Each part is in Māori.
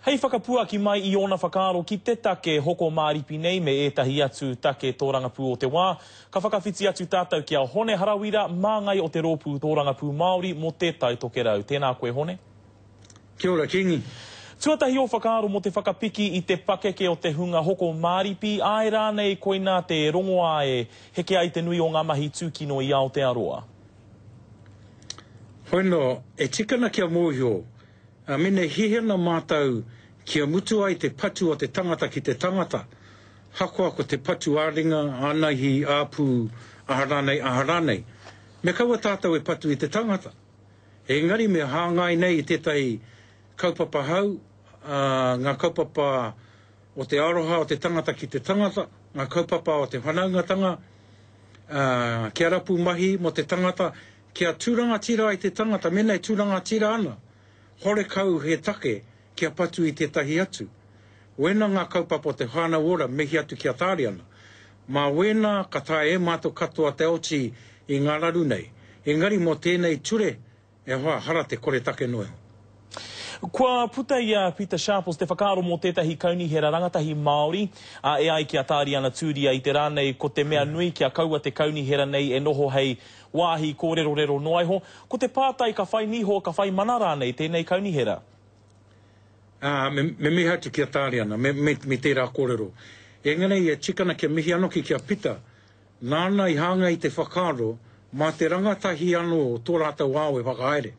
Hei whakapuaki mai I ona whakaaro ki te take hoko māripi nei me ētahi atu take tōrangapū o te wā. Ka whakawhiti atu tātou ki a Hone Harawira, māngai o te rōpū tōrangapū Māori mo tētai toke rau. Tēnā koe, Hone. Kia ora, Kingi. Tuatahi o whakaaro mo te whakapiki I te pakeke o te hunga hoko māripi, ai rānei koina te rongoa e heke ai te nui o ngā mahi tūkino I Aotearoa. Hoino, e tikana kia mōhio, mene hihena mātou kia mutu ai te patu o te tangata ki te tangata. Hakoa ko te patu āringa, ānaihi, āpū, aharanei. Me kaua tātou e patu I te tangata. Engari me hāngai nei I tētai kaupapa hau, ngā kaupapa o te aroha o te tangata ki te tangata, ngā kaupapa o te whanaungatanga, kia rapu mahi mo te tangata, kia tūranga tira I te tangata, menei tūranga tira ana. Hore kau he take, kia patu I tētahi atu. Wena ngā kaupapa o te whāna ora, mehi atu kia tāri ana. Mā wena ka tae e mātou katoa te oti I ngā raru nei. Engari mo tēnei ture, e hoa hara te kore take noe. Kua puta ia Peter Sharples te whakaaro mō tētahi kaunihera rangatahi Māori, e ai kia tāri ana tūria I te rānei ko te mea nui kia kaua te kaunihera nei e noho hei wāhi kōrero noaiho. Ko te pātai ka whai niho, ka whai mana rānei tēnei kaunihera? Me mihi atu kia tāri ana, me tērā kōrero. Enganei e tikana kia mihi anoki kia pita, nāna I hanga I te whakaaro, mā te rangatahi ano o tō rātau wāo e whakaere.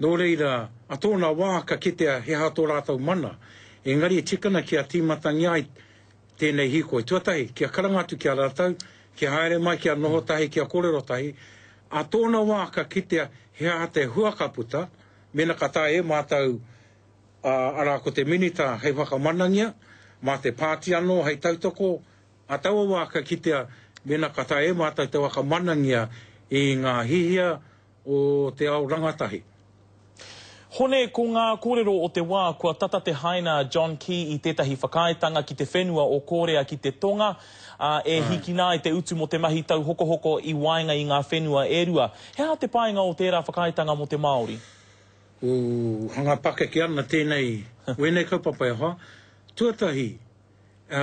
Nō reira, a tōna wā ka kitea he ha tō rātau mana. Engari e tikana kia tīmatangi ai tēnei hiko. Tuatahi, kia karangatu kia rātau, kia haere mai kia noho tahi, kia kōrero tahi. A tōna wā ka kitea he ha te huakaputa, mena ka tae e mātau ara ko te minita hei whakamanangia, mā te pāti anō hei tautoko. A taua wā ka kitea mena ka tae e mātau te whakamanangia I ngā hihia o te ao rangatahi. Hone, ko ngā kōrero o te wā, kua tata te haina John Key I tētahi whakaetanga ki te whenua o Kōrea ki te tonga, hiki nā I te utu mo te mahi tau hoko I wainga I ngā whenua e rua. Hea te painga o tērā whakaetanga mo te Māori? Hanga pake ki ana tēnei, wenei kaupapa e hoa. Tuatahi,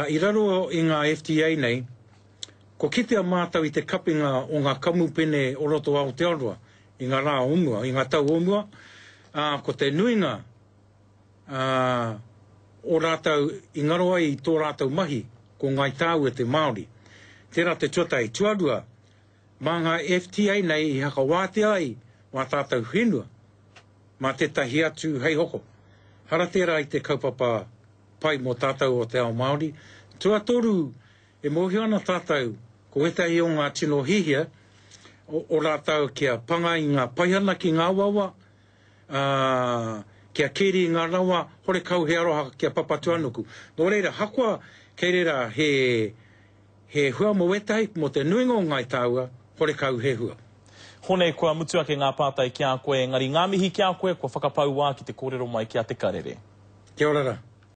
I raro I ngā FTA nei, ko kitea mātau I te kapinga o ngā kamupene o roto Aotearoa, I ngā rā omua, I ngā tau omua, ko te nuinga o rātau I ngaro ai I tō rātau mahi, ko ngai tāu e te Māori. Tērā te tuatai tuarua, mā ngā FTA nei I haka wāte ai, mā tātou whenua, mā te tahi atu hei hoko. Hara tērā I te kaupapa pai mō tātou o te ao Māori. Tuatoru e mōhio ana tātou, ko etahi o ngā tino hihia, o rātau kia panga I ngā paihana ki ngā wawa, kia keri I ngā rawa, hore kau he aroha kia papatu anuku. Nō reira, hakoa kei reira he hua mo wetahi mo te nuinga o ngai tāua, hore kau he hua. Hone, kua mutua ke ngā pātai kia koe, ngari ngā mihi kia koe, kua whakapau wā ki te kōrero mai kia te karere. Kia ora ra.